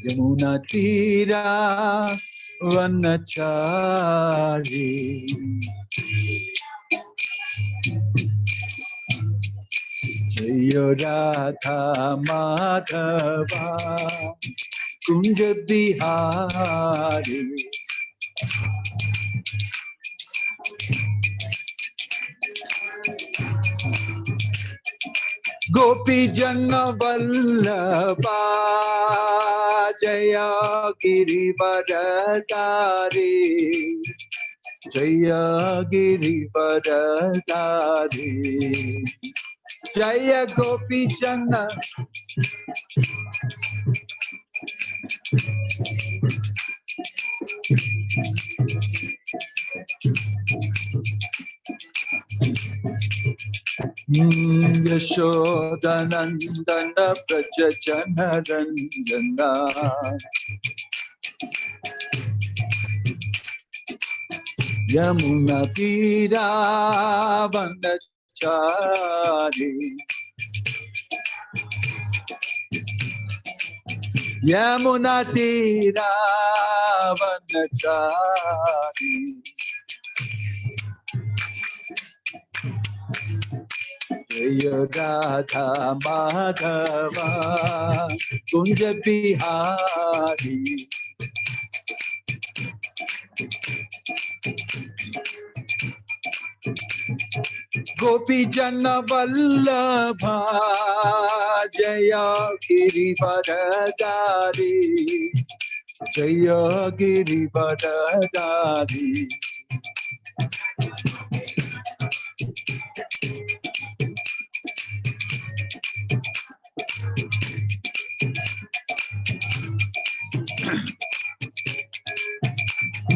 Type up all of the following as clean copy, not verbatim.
Yamuna Tira Vanachari. Jaya Radha Madhava Kunja Bihari. Gopi Jana Vallabha Jaya Girivardhari. Jaya Girivardhari. Jaya Gopi Jana Yashodanandana Prajajana Ranjana. Yamuna Tira Vanachari. Yamuna Tira Vanachari. Jaya Radha Madhava Kunja Bihari. Gopi Jana Vallabha Jaya Girivardhari. Jaya Girivardhari.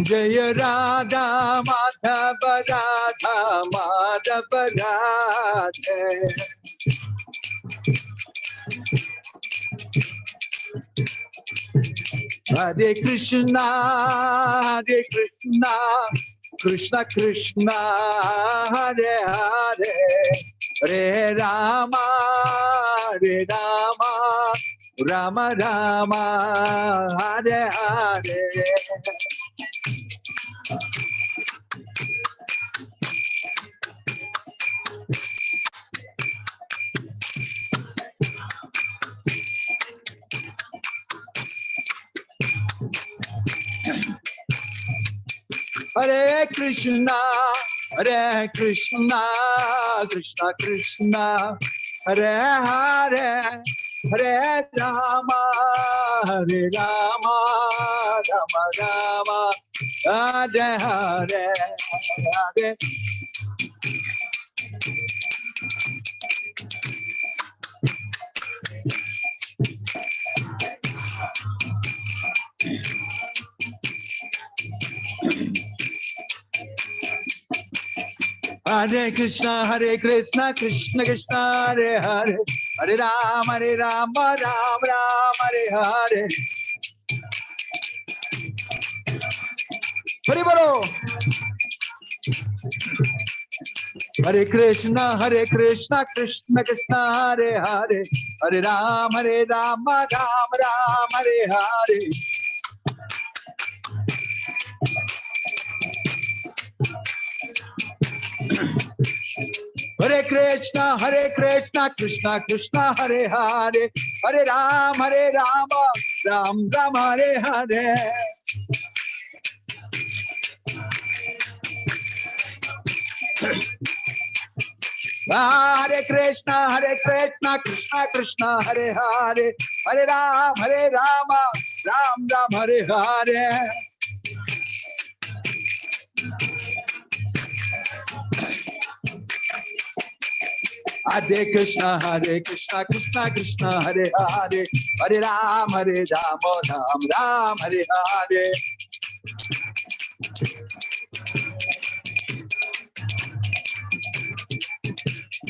Jaya Radha Madhava Radha Madhava Radha. Hare Krishna Hare Krishna Krishna Krishna Hare Hare. Hare Rama Hare Rama Rama Rama Hare Hare. Hare Krishna Krishna Krishna Hare Hare. Hare Rama Hare Rama Rama Rama Hare Hare. Hare Hare Krishna Krishna Krishna Hare Hare. Hare Rama Rama Rama Hare Hare. Hare Bolo. Hare Krishna Krishna Krishna Hare Hare. Hare Rama Rama Rama Hare Hare. Hare Krishna Krishna Krishna Hare Hare. Hare Rama Rama Rama Hare Hare. Hare Krishna Krishna Krishna Hare Hare. Hare Rama Rama Rama Hare Hare. Hare Krishna Krishna Krishna Hare Hare. Hare Rama Rama Rama Hare Hare.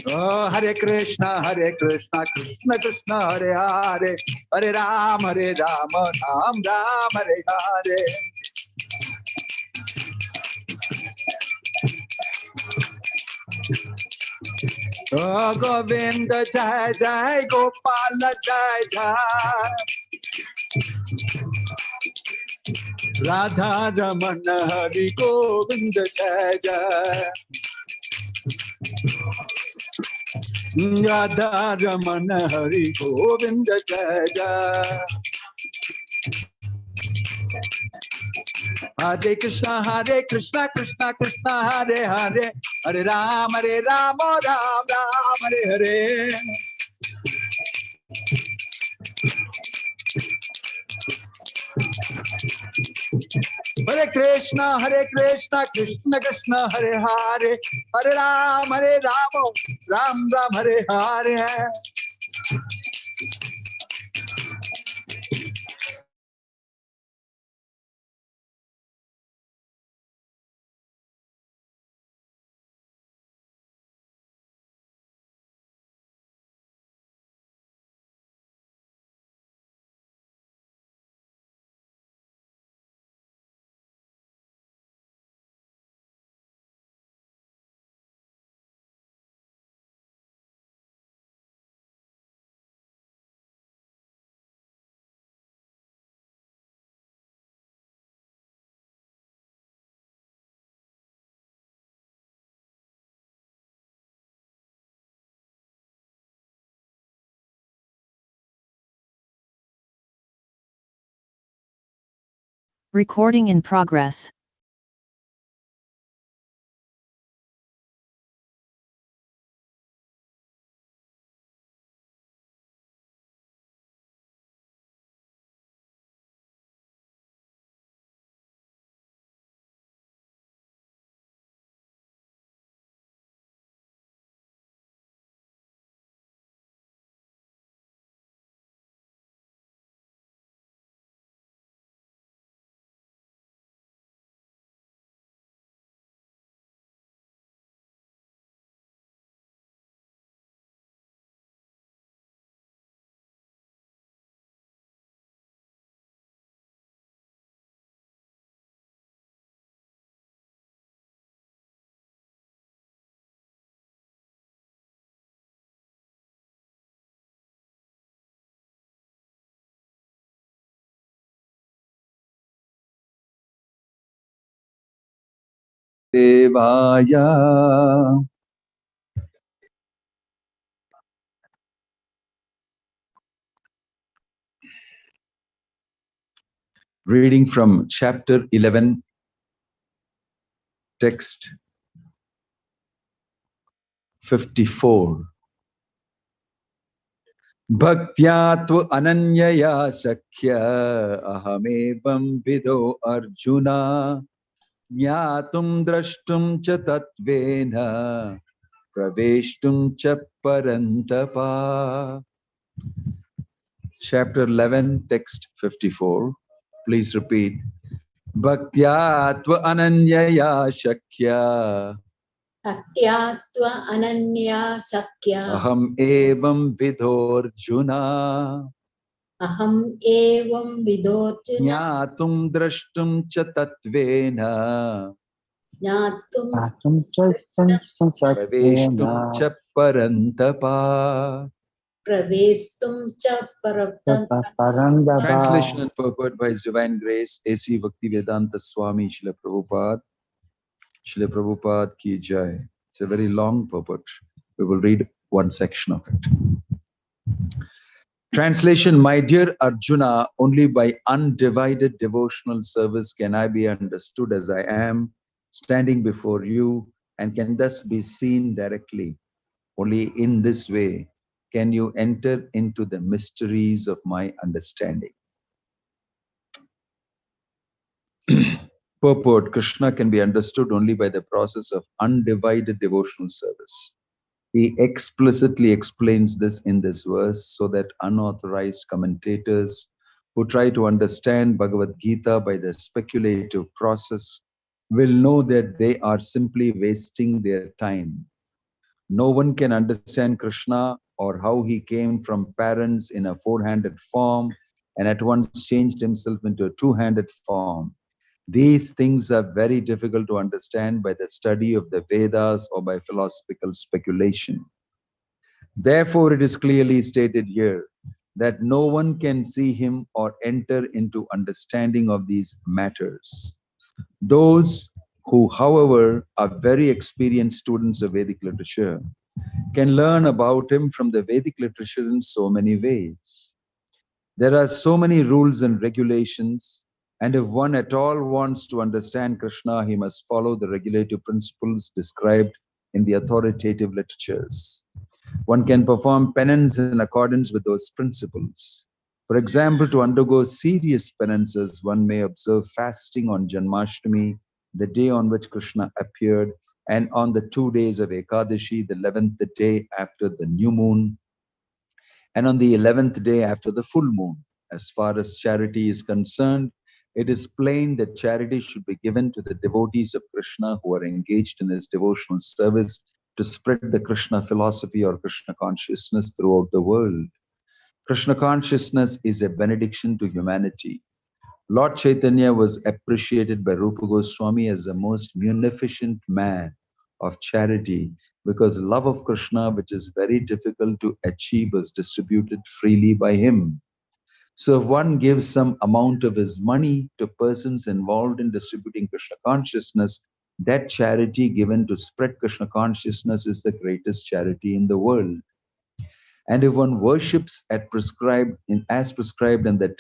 Oh, Hare Krishna Krishna Krishna Hare Hare. Hare Rama Rama Rama Hare Hare. Oh Govinda Jai Jai, Gopala Jai Jai, Radha Ramana Hari Govinda Jai Jai, Radha Ramana Hari Govinda Jai Jai. Hare Krishna Krishna Krishna Hare Hare, Hare Ram Ram Ram Hare Hare. Hare Krishna Krishna Krishna Hare Hare, Hare Ram Ram Ram Hare Hare. Recording in progress. Devaya. Reading from chapter 11, text 54. Bhaktya tva ananyaya sakhya ahamevam vido Arjuna Jnatum drashtum cha tatvena praveshtum cha parantapa. Chapter 11, text 54. Please repeat. Bhaktya tva ananyaya shakya Bhaktya tva ananya sakya aham evam vidorjuna aham evam vidorjuna jnatum drashtum cha tatvena jnatum praveshtum cha parantapa. pravestum cha paratapa. Translation and purport by His Divine Grace A.C. Bhaktivedanta Swami Srila Prabhupada. Srila Prabhupada ki jai. It's a very long purport. We will read one section of it. Translation. My dear Arjuna, only by undivided devotional service can I be understood as I am, standing before you, and can thus be seen directly. Only in this way can you enter into the mysteries of my understanding. Purport. Krishna can be understood only by the process of undivided devotional service. He explicitly explains this in this verse so that unauthorized commentators who try to understand Bhagavad Gita by the speculative process will know that they are simply wasting their time. No one can understand Krishna or how he came from parents in a four-handed form and at once changed himself into a two-handed form. These things are very difficult to understand by the study of the Vedas or by philosophical speculation. Therefore, it is clearly stated here that no one can see him or enter into understanding of these matters. Those who, however, are very experienced students of Vedic literature can learn about him from the Vedic literature in so many ways. There are so many rules and regulations, and if one at all wants to understand Krishna, he must follow the regulative principles described in the authoritative literatures. One can perform penance in accordance with those principles. For example, to undergo serious penances, one may observe fasting on Janmashtami, the day on which Krishna appeared, and on the 2 days of Ekadashi, the 11th day after the new moon, and on the 11th day after the full moon. As far as charity is concerned, it is plain that charity should be given to the devotees of Krishna who are engaged in his devotional service to spread the Krishna philosophy or Krishna consciousness throughout the world. Krishna consciousness is a benediction to humanity. Lord Chaitanya was appreciated by Rupa Goswami as the most munificent man of charity because love of Krishna, which is very difficult to achieve, was distributed freely by him. So if one gives some amount of his money to persons involved in distributing Krishna consciousness, that charity given to spread Krishna consciousness is the greatest charity in the world. And if one worships as prescribed in the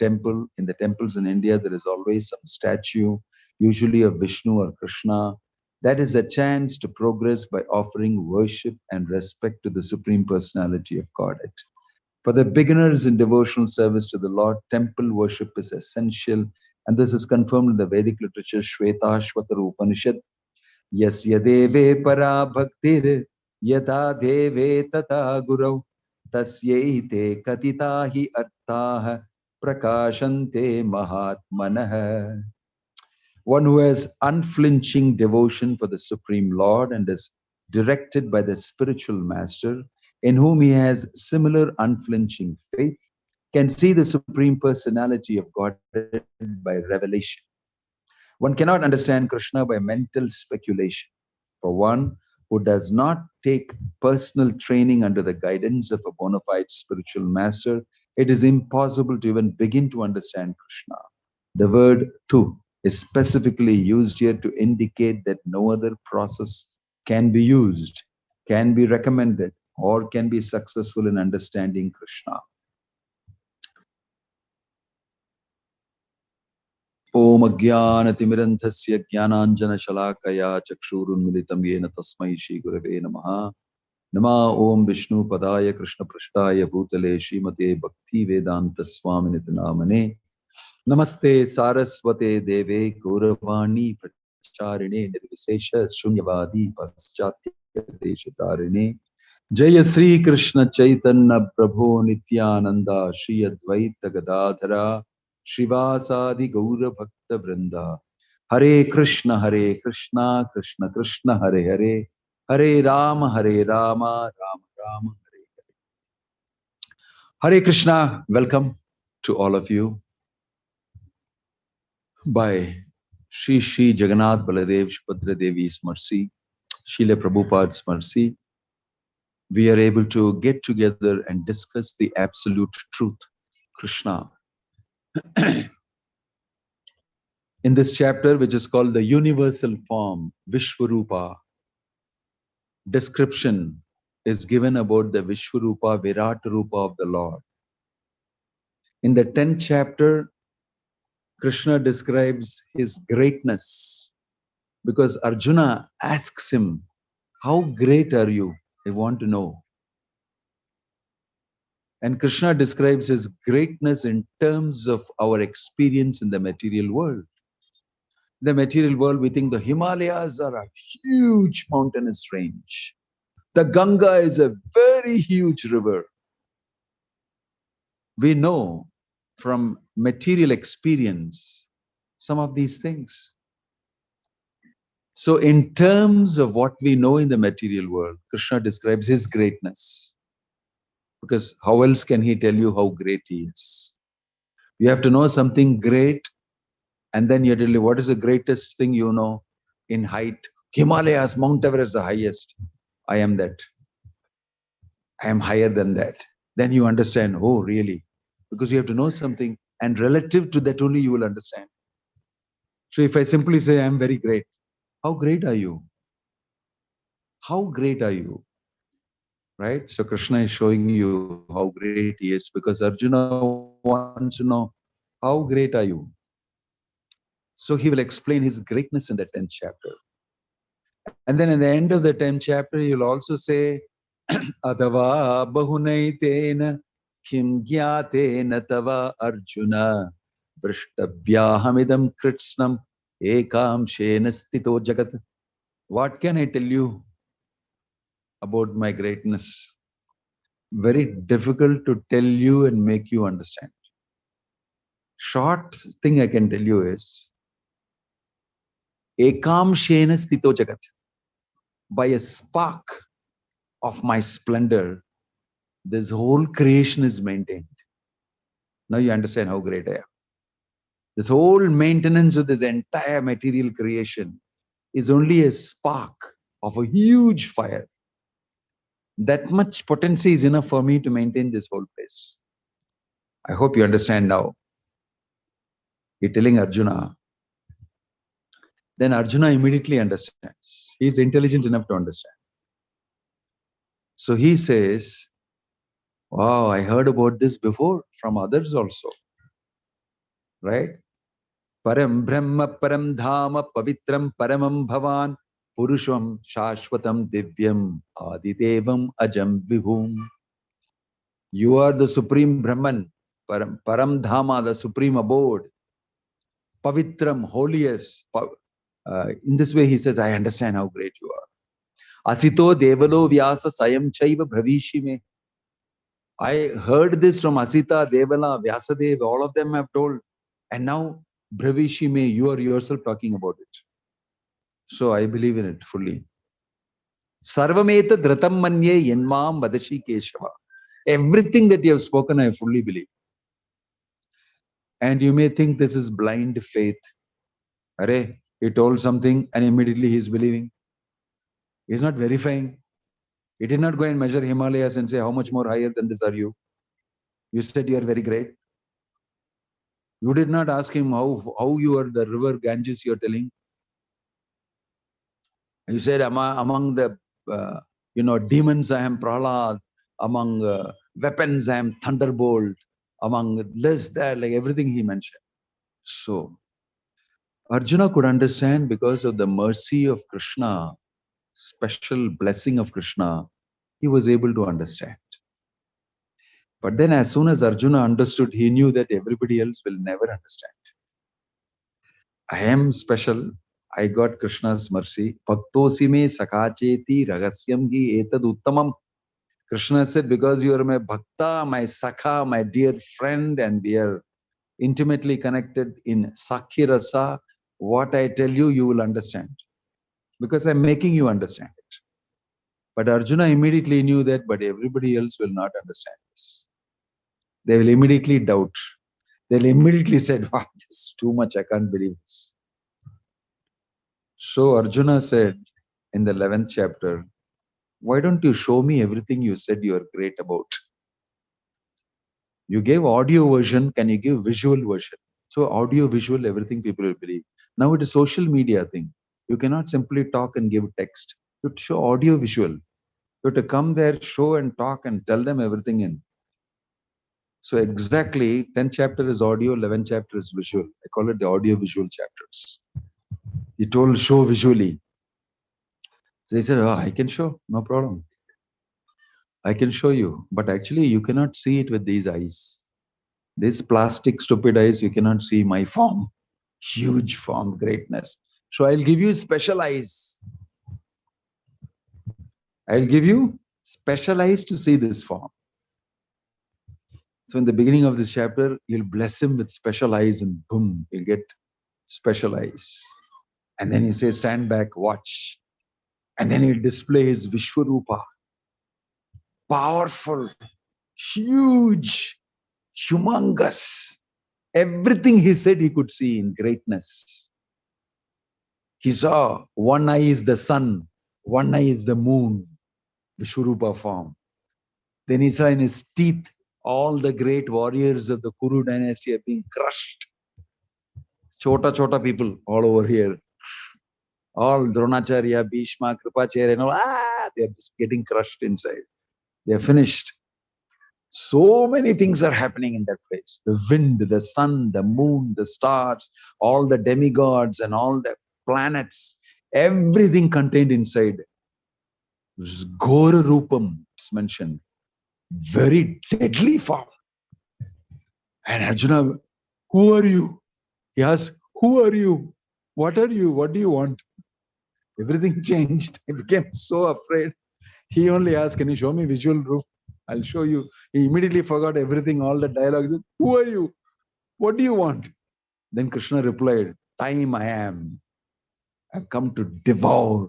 temples in India, there is always some statue, usually of Vishnu or Krishna. That is a chance to progress by offering worship and respect to the Supreme Personality of Godhead. For the beginners in devotional service to the Lord, temple worship is essential, and this is confirmed in the Vedic literature Shvetashvatara Upanishad. Yasya deve para bhaktir yata deve tata gurau tasyaite katitahi artah prakashante mahatmanah. One who has unflinching devotion for the Supreme Lord and is directed by the spiritual master, in whom he has similar unflinching faith, can see the Supreme Personality of Godhead by revelation. One cannot understand Krishna by mental speculation. For one who does not take personal training under the guidance of a bona fide spiritual master, it is impossible to even begin to understand Krishna. The word tu is specifically used here to indicate that no other process can be used, can be recommended, or can be successful in understanding Krishna. Om Ajnanatimirandhasya Jnananjana Shalakaya Chakshurunmilitam Yena Tasmai Shri Gurave Namaha. Nama Om Vishnu Padaya Krishna Prashtaya Bhutale Srimate Bhakti Vedanta Swaminiti Namane. Namaste Saraswate Deve Gauravani Pracharine Nirvisesha Shunyavadi Paschatya Deshatarine. Jaya Sri Krishna Chaitanya Prabhu Nityananda Shri Advaita Gadadhara Shivasadi Gaura Bhakta Vrinda. Hare Krishna Krishna Krishna Hare Hare Hare Rama Rama Rama Hare Hare. Hare Krishna. Welcome to all of you. By Shri Shri Jagannath Baladev Subhadra Devi's mercy, Srila Prabhupada's mercy, we are able to get together and discuss the absolute truth, Krishna. In this chapter, which is called the universal form, Vishwarupa, description is given about the Vishwarupa, Virat Rupa of the Lord. In the 10th chapter, Krishna describes his greatness because Arjuna asks him, how great are you? I want to know. And Krishna describes his greatness in terms of our experience in the material world. In the material world, we think the Himalayas are a huge mountainous range. The Ganga is a very huge river. We know from material experience some of these things. So in terms of what we know in the material world, Krishna describes his greatness. Because how else can he tell you how great he is? You have to know something great, and then you tell you what is the greatest thing you know in height. Himalayas, Mount Everest is the highest. I am that. I am higher than that. Then you understand, oh, really? Because you have to know something, and relative to that only you will understand. So if I simply say, I'm very great, how great are you? How great are you? Right? So Krishna is showing you how great he is, because Arjuna wants to know, how great are you? So he will explain his greatness in the 10th chapter. And then in the end of the 10th chapter, he will also say, Adava bahunaitena kim gyatena tava Arjuna vrishtabhyahamidam kritsnam ekam shena stito jagat. What can I tell you about my greatness? Very difficult to tell you and make you understand. Short thing I can tell you is, ekam shena stito jagat. By a spark of my splendor, this whole creation is maintained. Now you understand how great I am. This whole maintenance of this entire material creation is only a spark of a huge fire. That much potency is enough for me to maintain this whole place. I hope you understand now. You're telling Arjuna. Then Arjuna immediately understands. He is intelligent enough to understand. So he says, wow, I heard about this before from others also. Right? Param Brahma Param Dhama Pavitram Paramam Bhavan Purusham Shashwatam Divyam Adidevam Ajam Vibhum. You are the supreme Brahman, Param Dhama, the supreme abode, Pavitram, holiest. In this way he says, I understand how great you are. Asito Devalo Vyasa Sayam Chaiva Bhavishime. I heard this from Asita, Devala, Vyasadeva, all of them have told. And now, Bhavishime, you are yourself talking about it. So I believe in it fully. Sarvameta Dhratam Manye Yenmam Vadashi Keshava. Everything that you have spoken, I fully believe. And you may think this is blind faith. Arey, he told something and immediately he is believing. He is not verifying. He did not go and measure Himalayas and say, how much more higher than this are you? You said you are very great. You did not ask him how you are the river Ganges you are telling. You said, among the demons I am Prahlad, among weapons I am Thunderbolt, among this, that, like everything he mentioned. So Arjuna could understand because of the mercy of Krishna, special blessing of Krishna, he was able to understand. But then as soon as Arjuna understood, he knew that everybody else will never understand. I am special. I got Krishna's mercy. Bhaktosi me sakacheti ragasyam gi etad uttamam. Krishna said, because you are my bhakta, my sakha, my dear friend, and we are intimately connected in Sakhi Rasa, what I tell you, you will understand. Because I'm making you understand it. But Arjuna immediately knew that, but everybody else will not understand this. They will immediately doubt. They'll immediately say, wow, this is too much, I can't believe this. So Arjuna said in the 11th chapter, why don't you show me everything you said you are great about? You gave audio version, can you give visual version? So audio, visual, everything people will believe. Now it is social media thing. You cannot simply talk and give text. You have to show audio, visual. You have to come there, show and talk and tell them everything in. So exactly, 10th chapter is audio, 11th chapter is visual. I call it the audio visual chapters. He told show visually. So he said, oh, I can show, no problem. I can show you. But actually you cannot see it with these eyes. This plastic stupid eyes, you cannot see my form. Huge form, greatness. So I'll give you special eyes. I'll give you special eyes to see this form. So in the beginning of this chapter, you'll bless him with special eyes and boom, he'll get special eyes. And then he says, stand back, watch. And then he'll display his Vishwarupa. Powerful, huge, humongous. Everything he said he could see in greatness. He saw one eye is the sun, one eye is the moon, Vishwarupa form. Then he saw in his teeth all the great warriors of the Kuru dynasty are being crushed. Chota people all over here. All Dronacharya, Bhishma, Kripacharya, and all, they are just getting crushed inside. They are finished. So many things are happening in that place. The wind, the sun, the moon, the stars, all the demigods and all the planets, everything contained inside. Ghora Rupam is mentioned. Very deadly form. And Arjuna, who are you? He asked, who are you? What are you? What do you want? Everything changed. He became so afraid. He only asked, can you show me visual proof? I'll show you. He immediately forgot everything, all the dialogue. Who are you? What do you want? Then Krishna replied, time I am. I've come to devour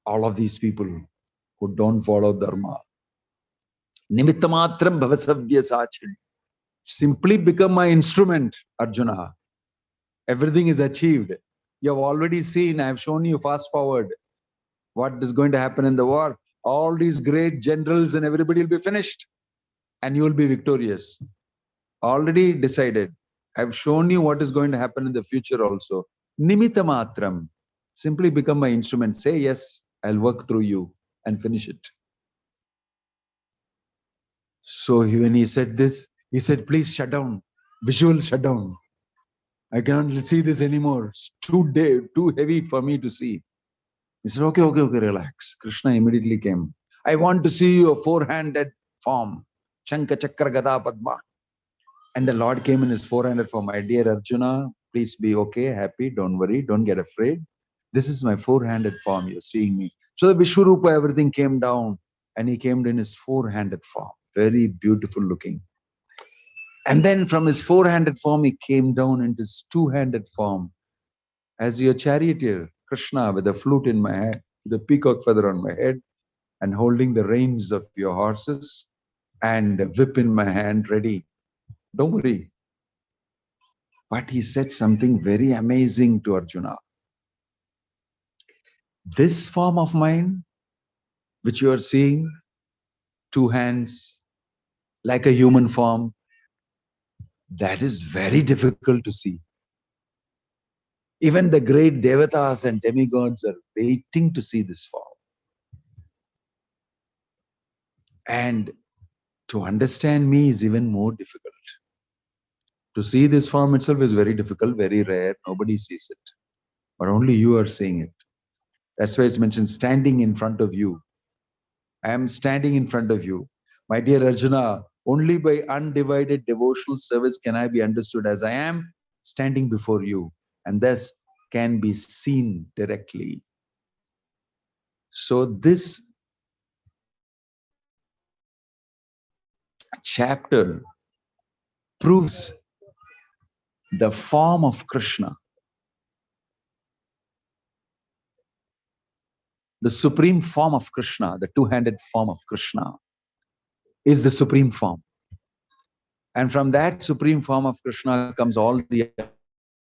all of these people who don't follow Dharma. Nimittamatram bhavasavya sachin. Simply become my instrument, Arjuna. Everything is achieved. You have already seen, I have shown you fast forward what is going to happen in the war. All these great generals and everybody will be finished and you will be victorious. Already decided. I've shown you what is going to happen in the future also. Nimitta matram. Simply become my instrument. Say yes, I'll work through you and finish it. So when he said this, he said, please shut down. Visual shut down. I cannot see this anymore. It's too heavy for me to see. He said, okay, relax. Krishna immediately came. I want to see your four-handed form. Shankha Chakra Gada Padma. And the Lord came in his four-handed form. My dear Arjuna, please be okay, happy, don't worry, don't get afraid. This is my four-handed form, you're seeing me. So the Vishwarupa, everything came down and he came in his four-handed form. Very beautiful looking. And then from his four-handed form, he came down into his two-handed form. As your charioteer, Krishna, with a flute in my hand, the peacock feather on my head, and holding the reins of your horses, and a whip in my hand, ready. Don't worry. But he said something very amazing to Arjuna. This form of mine, which you are seeing, two hands, like a human form, that is very difficult to see. Even the great devatas and demigods are waiting to see this form. And to understand me is even more difficult. To see this form itself is very difficult, very rare. Nobody sees it. But only you are seeing it. That's why it's mentioned standing in front of you. I am standing in front of you. My dear Arjuna, only by undivided devotional service can I be understood as I am standing before you, and thus can be seen directly. So this chapter proves the form of Krishna, the supreme form of Krishna, the two-handed form of Krishna is the supreme form. And from that supreme form of Krishna comes all the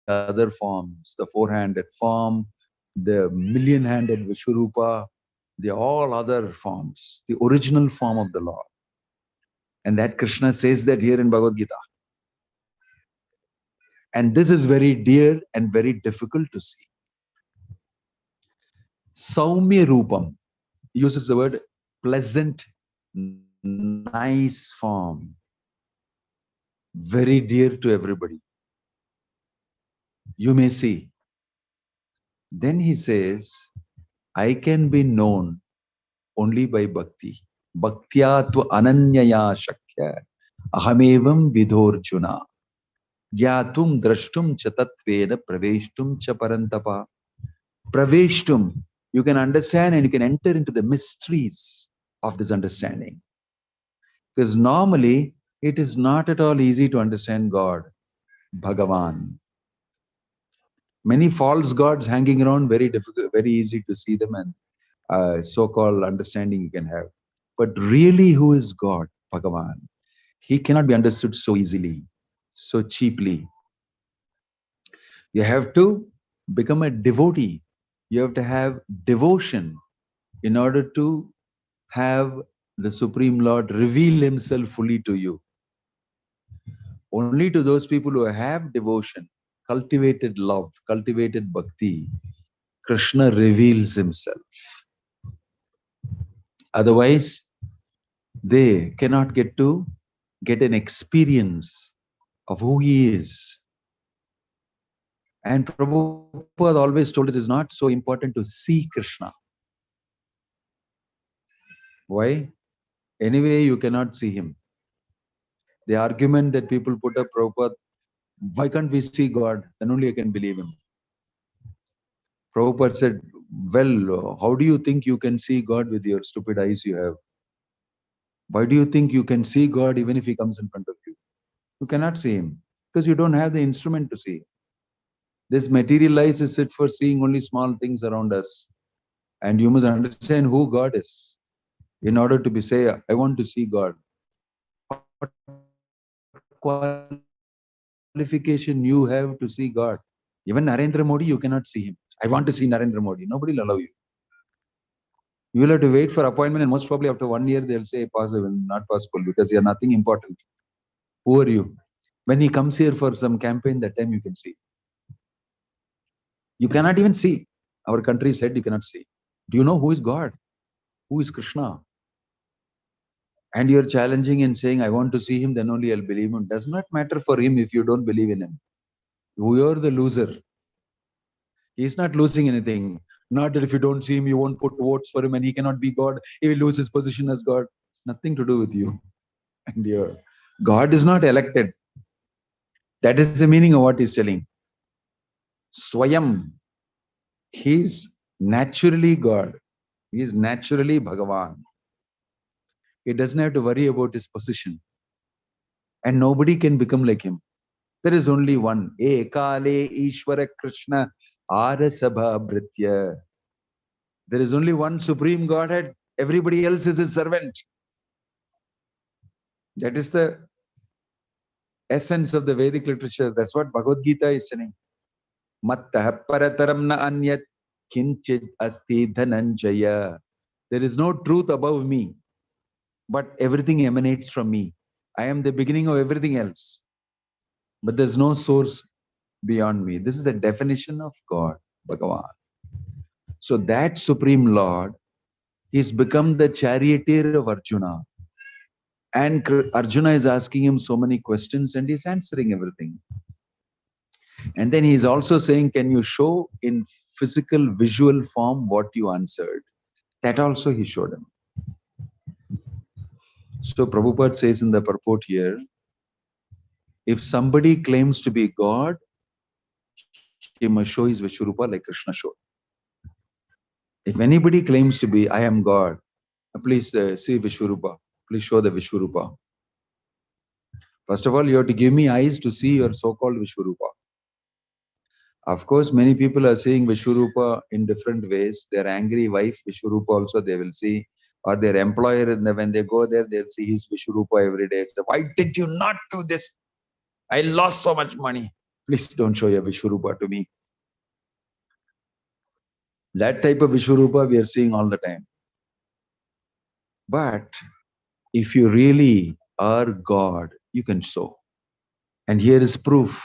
other forms, the four-handed form, the million-handed Vishwarupa, the all other forms, the original form of the Lord. And that Krishna says that here in Bhagavad Gita. And this is very dear and very difficult to see. Saumya Rupam uses the word pleasant, nice form. Very dear to everybody. You may see. Then he says, I can be known only by bhakti. Bhaktya tu ananyaya shakya ahamevam vidhorjuna gyatum drashtum cha tatvena praveshtum cha parantapa. Praveshtum, you can understand and you can enter into the mysteries of this understanding. Because normally it is not at all easy to understand God, Bhagavan. Many false gods hanging around, very difficult, very easy to see them and so-called understanding you can have. But really, who is God, Bhagavan? He cannot be understood so easily, so cheaply. You have to become a devotee. You have to have devotion in order to have the Supreme Lord reveal himself fully to you. Only to those people who have devotion, cultivated love, cultivated bhakti, Krishna reveals himself. Otherwise, they cannot get an experience of who he is. And Prabhupada always told us it's not so important to see Krishna. Why? Anyway, you cannot see him. The argument that people put up, Prabhupada, why can't we see God? Then only I can believe him. Prabhupada said, well, how do you think you can see God with your stupid eyes you have? Why do you think you can see God even if he comes in front of you? You cannot see him because you don't have the instrument to see. This material eyes is it for seeing only small things around us. And you must understand who God is in order to say, I want to see God. What qualification you have to see God? Even Narendra Modi, you cannot see him. I want to see Narendra Modi. Nobody will allow you. You will have to wait for appointment, and most probably after 1 year, they'll say possible, not possible, because you're nothing important. Who are you? When he comes here for some campaign, that time you can see. You cannot even see. Our country said you cannot see. Do you know who is God? Who is Krishna? And you're challenging and saying, I want to see him, then only I'll believe him. Does not matter for him if you don't believe in him. You're the loser. He's not losing anything. Not that if you don't see him, you won't put votes for him and he cannot be God. He will lose his position as God. It's nothing to do with you. And your God is not elected. That is the meaning of what he's telling. Swayam. He's naturally God. He is naturally Bhagavan. He doesn't have to worry about his position. And nobody can become like him. There is only one. Ekale Ishvara Krishna Arasabha Bhritya. There is only one Supreme Godhead. Everybody else is his servant. That is the essence of the Vedic literature. That's what Bhagavad Gita is telling. Mattah parataram na anyat kinchid asti dhananjaya. There is no truth above me, but everything emanates from me. I am the beginning of everything else. But there's no source beyond me. This is the definition of God, Bhagavan. So that Supreme Lord, he's become the charioteer of Arjuna. And Arjuna is asking him so many questions and he's answering everything. And then he's also saying, can you show in physical, visual form what you answered? That also he showed him. So Prabhupada says in the purport here, if somebody claims to be God, he must show his Vishwarupa like Krishna showed. If anybody claims to be, I am God, please see Vishwarupa. Please show the Vishwarupa. First of all, you have to give me eyes to see your so-called Vishwarupa. Of course, many people are seeing Vishwarupa in different ways. Their angry wife, Vishwarupa also they will see. Or their employer, when they go there, they'll see his Vishwarupa every day. So, why did you not do this? I lost so much money. Please don't show your Vishwarupa to me. That type of Vishwarupa we are seeing all the time. But if you really are God, you can show. And here is proof.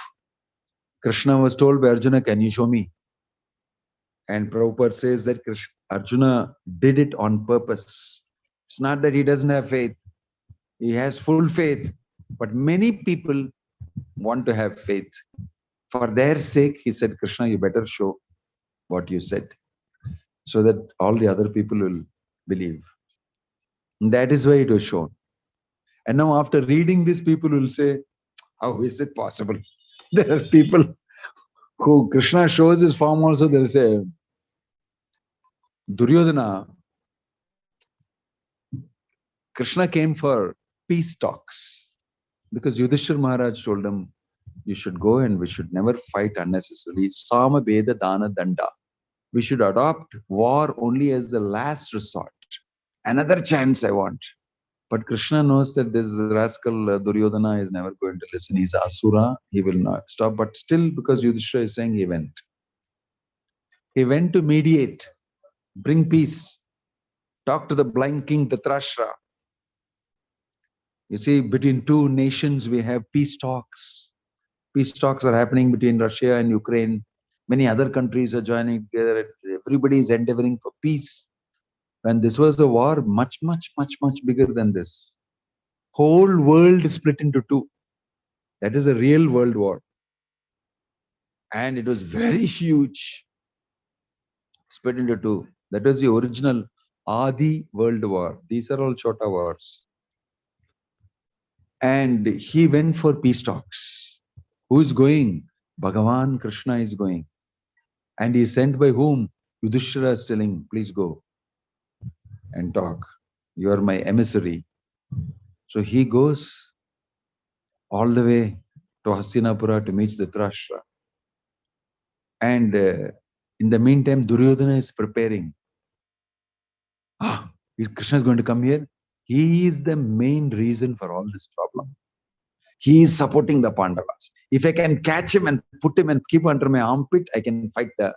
Krishna was told by Arjuna, can you show me? And Prabhupada says that Arjuna did it on purpose. It's not that he doesn't have faith. He has full faith. But many people want to have faith. For their sake, he said, Krishna, you better show what you said, so that all the other people will believe. And that is why it was shown. And now after reading this, people will say, how is it possible? There are people who Krishna shows his form also, they'll say, Duryodhana, Krishna came for peace talks. Because Yudhishthira Maharaj told him, you should go and we should never fight unnecessarily. Sama Veda Dana Danda. We should adopt war only as the last resort. Another chance I want. But Krishna knows that this rascal Duryodhana is never going to listen. He's Asura. He will not stop. But still, because Yudhishthira is saying, he went. He went to mediate, bring peace, talk to the blind king Dhritarashtra. You see, between two nations, we have peace talks. Peace talks are happening between Russia and Ukraine. Many other countries are joining together. Everybody is endeavoring for peace. When this was a war, much, much, much, much bigger than this. Whole world split into two. That is a real world war. And it was very huge. Split into two. That was the original Adi World War. These are all Chota wars. And he went for peace talks. Who is going? Bhagavan Krishna is going. And he is sent by whom? Yudhishthira is telling, please go and talk. You are my emissary. So he goes all the way to Hastinapura to meet Dhritarashtra. And in the meantime, Duryodhana is preparing. Is Krishna going to come here? He is the main reason for all this problem. He is supporting the Pandavas. If I can catch him and put him and keep under my armpit, I can fight the...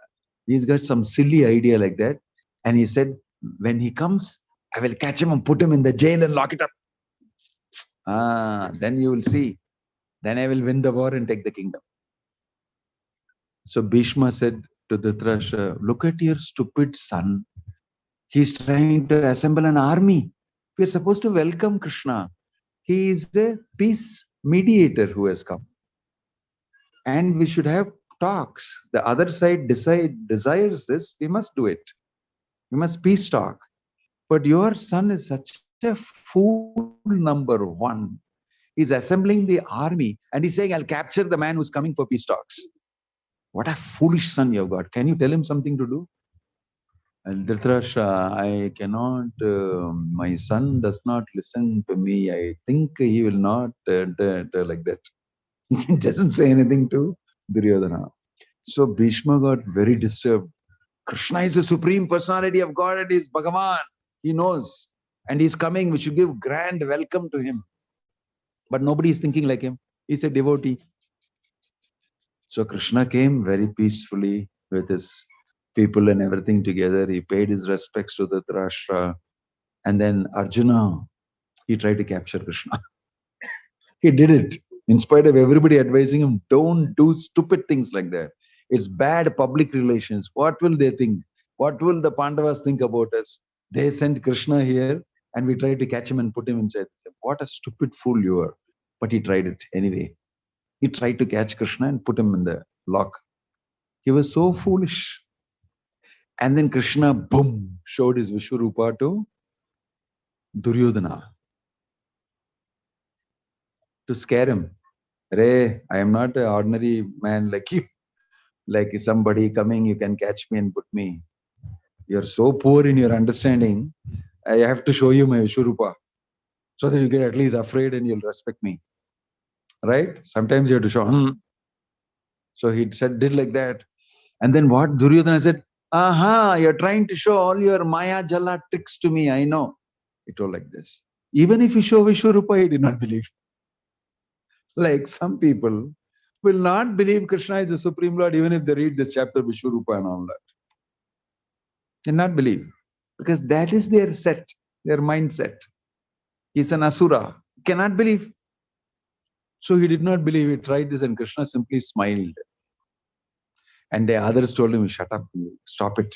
He's got some silly idea like that. And he said, when he comes, I will catch him and put him in the jail and lock it up. Then you will see. Then I will win the war and take the kingdom. So Bhishma said to Dhritarashtra, look at your stupid son. He's trying to assemble an army. We are supposed to welcome Krishna. He is the peace mediator who has come. And we should have talks. The other side desires this. We must do it. We must peace talk. But your son is such a fool, number one. He's assembling the army and he's saying, I'll capture the man who's coming for peace talks. What a foolish son you've got. Can you tell him something to do? And Dhritarashtra, I cannot, my son does not listen to me. I think he will not like that. He doesn't say anything to Duryodhana. So Bhishma got very disturbed. Krishna is the supreme personality of God and is Bhagavan. He knows. And he's coming. We should give grand welcome to him. But nobody is thinking like him. He's a devotee. So Krishna came very peacefully with his people and everything together. He paid his respects to Dhritarashtra. And then Arjuna, he tried to capture Krishna. He did it. In spite of everybody advising him, don't do stupid things like that. It's bad public relations. What will they think? What will the Pandavas think about us? They sent Krishna here and we tried to catch him and put him inside. What a stupid fool you are. But he tried it anyway. He tried to catch Krishna and put him in the lock. He was so foolish. And then Krishna, boom, showed his Vishwarupa to Duryodhana to scare him. Ray, I am not an ordinary man like you. Like somebody coming, you can catch me and put me. You're so poor in your understanding. I have to show you my Vishwarupa so that you get at least afraid and you'll respect me. Right? Sometimes you have to show. So he said, did like that. And then what? Duryodhana said, aha, you're trying to show all your Maya Jala tricks to me. I know. He told like this. Even if you show Vishwarupa, he did not believe. Like some people will not believe Krishna is the Supreme Lord even if they read this chapter Vishwarupa and all that. They not believe. Because that is their set, their mindset. He's an Asura. Cannot believe. So he did not believe. He tried this and Krishna simply smiled. And the others told him, shut up, stop it.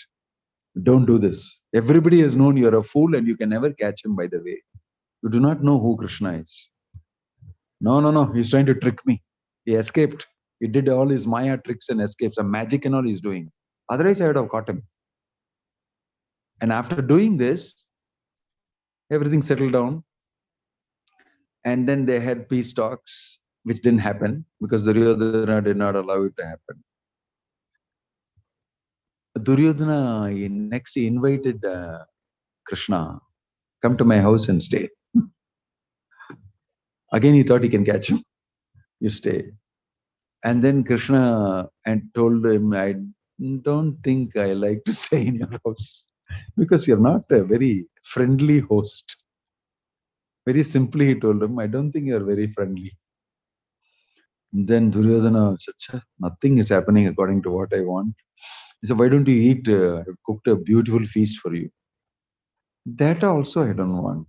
Don't do this. Everybody has known you're a fool and you can never catch him by the way. You do not know who Krishna is. No. He's trying to trick me. He escaped. He did all his Maya tricks and escapes. Some magic and all he's doing. Otherwise, I would have caught him. And after doing this, everything settled down. And then they had peace talks, which didn't happen because Duryodhana did not allow it to happen. Duryodhana next he invited Krishna, come to my house and stay. Again, he thought he can catch him. You stay. And then Krishna told him, I don't think I like to stay in your house because you're not a very friendly host. Very simply, he told him, I don't think you're very friendly. And then Duryodhana said, nothing is happening according to what I want. He said, why don't you eat? I've cooked a beautiful feast for you. That also I don't want.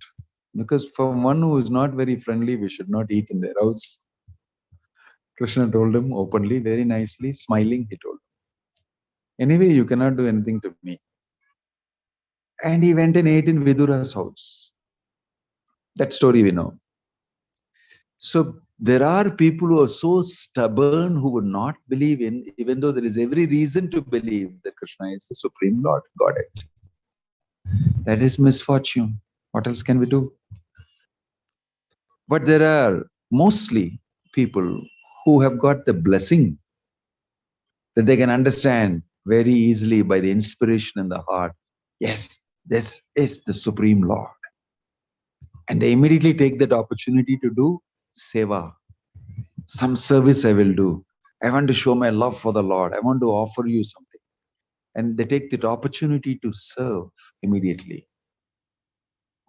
Because from one who is not very friendly, we should not eat in their house. Krishna told him openly, very nicely, smiling, he told him, anyway, you cannot do anything to me. And he went and ate in Vidura's house. That story we know. So there are people who are so stubborn who would not believe in, even though there is every reason to believe that Krishna is the Supreme Lord, Godhead. That is misfortune. What else can we do? But there are mostly people who have got the blessing that they can understand very easily by the inspiration in the heart. Yes, this is the Supreme Lord. And they immediately take that opportunity to do seva. Some service I will do. I want to show my love for the Lord. I want to offer you something. And they take that opportunity to serve immediately.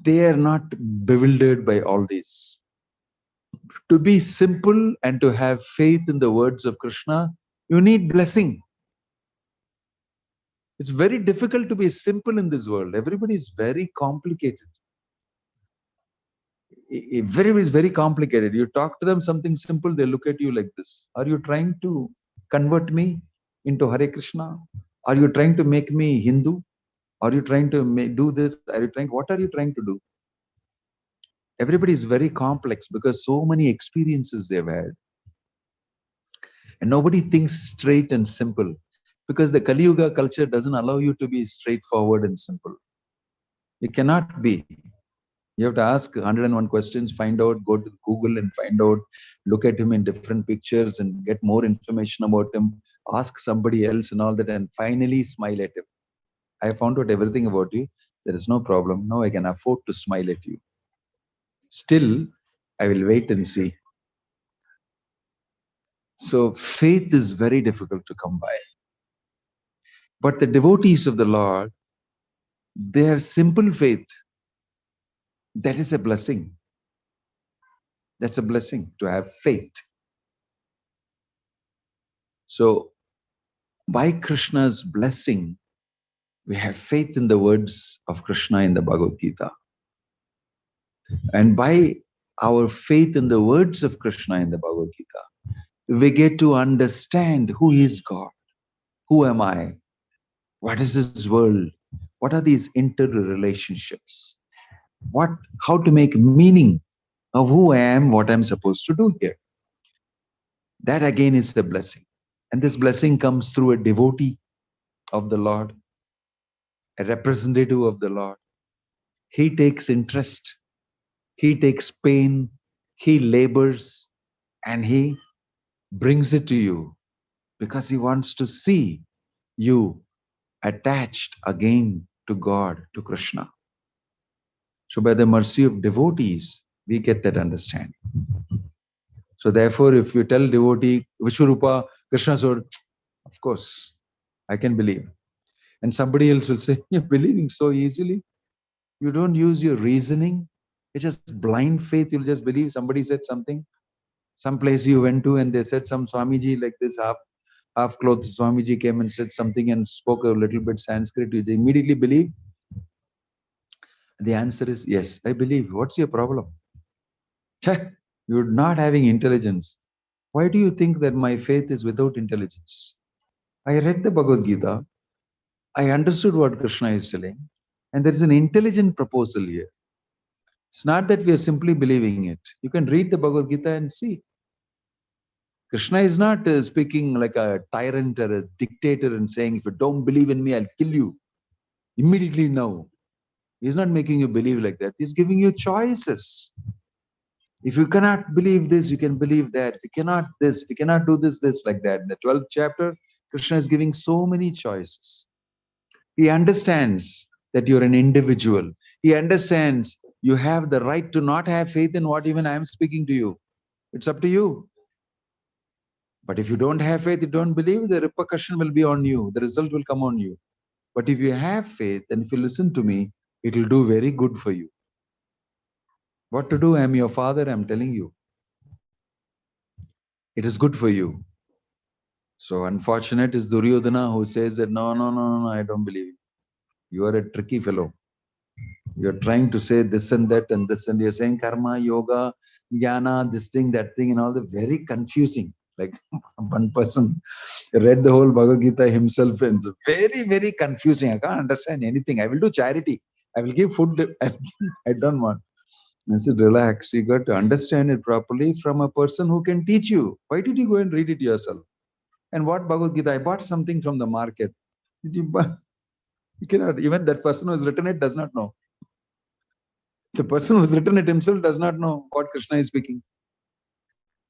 They are not bewildered by all this. To be simple and to have faith in the words of Krishna, you need blessing. It's very difficult to be simple in this world. Everybody is very complicated. Everybody is very complicated. You talk to them something simple, they look at you like this. Are you trying to convert me into Hare Krishna? Are you trying to make me Hindu? Are you trying to do this? What are you trying to do? Everybody is very complex because so many experiences they've had. And nobody thinks straight and simple because the Kali Yuga culture doesn't allow you to be straightforward and simple. You cannot be. You have to ask 101 questions, find out, go to Google and find out, look at him in different pictures and get more information about him, ask somebody else and all that, and finally smile at him. I found out everything about you. There is no problem. Now I can afford to smile at you. Still, I will wait and see. So faith is very difficult to come by. But the devotees of the Lord, they have simple faith. That is a blessing. That's a blessing to have faith. So by Krishna's blessing, we have faith in the words of Krishna in the Bhagavad Gita. And by our faith in the words of Krishna in the Bhagavad Gita, we get to understand who is God. Who am I? What is this world? What are these interrelationships? How to make meaning of who I am, what I'm supposed to do here. That again is the blessing. And this blessing comes through a devotee of the Lord, a representative of the Lord. He takes interest, he takes pain, he labors, and he brings it to you because he wants to see you attached again to God, to Krishna. So by the mercy of devotees, we get that understanding. So therefore, if you tell devotee, Vishwarupa, Krishna sword, of course, I can believe. And somebody else will say, you're believing so easily. You don't use your reasoning. It's just blind faith. You'll just believe somebody said something. Some place you went to and they said some Swamiji like this, half-clothed Swamiji came and said something and spoke a little bit Sanskrit. You immediately believe? The answer is yes, I believe. What's your problem? You're not having intelligence. Why do you think that my faith is without intelligence? I read the Bhagavad Gita. I understood what Krishna is telling. And there's an intelligent proposal here. It's not that we are simply believing it. You can read the Bhagavad Gita and see. Krishna is not speaking like a tyrant or a dictator and saying, if you don't believe in me, I'll kill you immediately now. He's not making you believe like that. He's giving you choices. If you cannot believe this, you can believe that. If you cannot this, if you cannot do this, like that. In the 12th chapter, Krishna is giving so many choices. He understands that you're an individual. He understands you have the right to not have faith in what even I am speaking to you. It's up to you. But if you don't have faith, you don't believe, the repercussion will be on you. The result will come on you. But if you have faith and if you listen to me, it will do very good for you. What to do? I am your father, I'm telling you. It is good for you. So unfortunate is Duryodhana who says that, no, I don't believe. You are a tricky fellow. You're trying to say this and that and this, and you're saying karma, yoga, jnana, this thing, that thing, and all the very confusing. Like one person read the whole Bhagavad Gita himself, and it's very, very confusing. I can't understand anything. I will do charity. I will give food. I don't want. I said, relax. You got to understand it properly from a person who can teach you. Why did you go and read it yourself? And what Bhagavad Gita? I bought something from the market. Did you buy? You cannot. Even that person who has written it does not know. The person who has written it himself does not know what Krishna is speaking.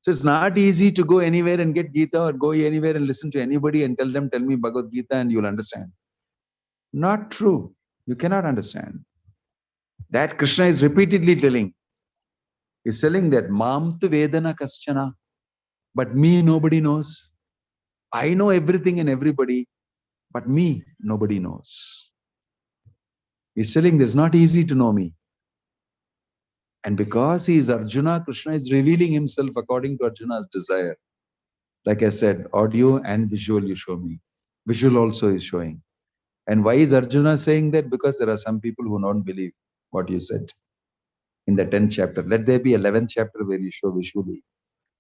So it's not easy to go anywhere and get Gita, or go anywhere and listen to anybody and tell them, tell me Bhagavad Gita and you'll understand. Not true. You cannot understand. That Krishna is repeatedly telling. He's telling that Mam tu Vedana Kaschana. But me, nobody knows. I know everything and everybody, but me, nobody knows. He's telling it's not easy to know me. And because he is Arjuna, Krishna is revealing himself according to Arjuna's desire. Like I said, audio and visual you show me. Visual also is showing. And why is Arjuna saying that? Because there are some people who don't believe what you said in the 10th chapter. Let there be 11th chapter where you show visually.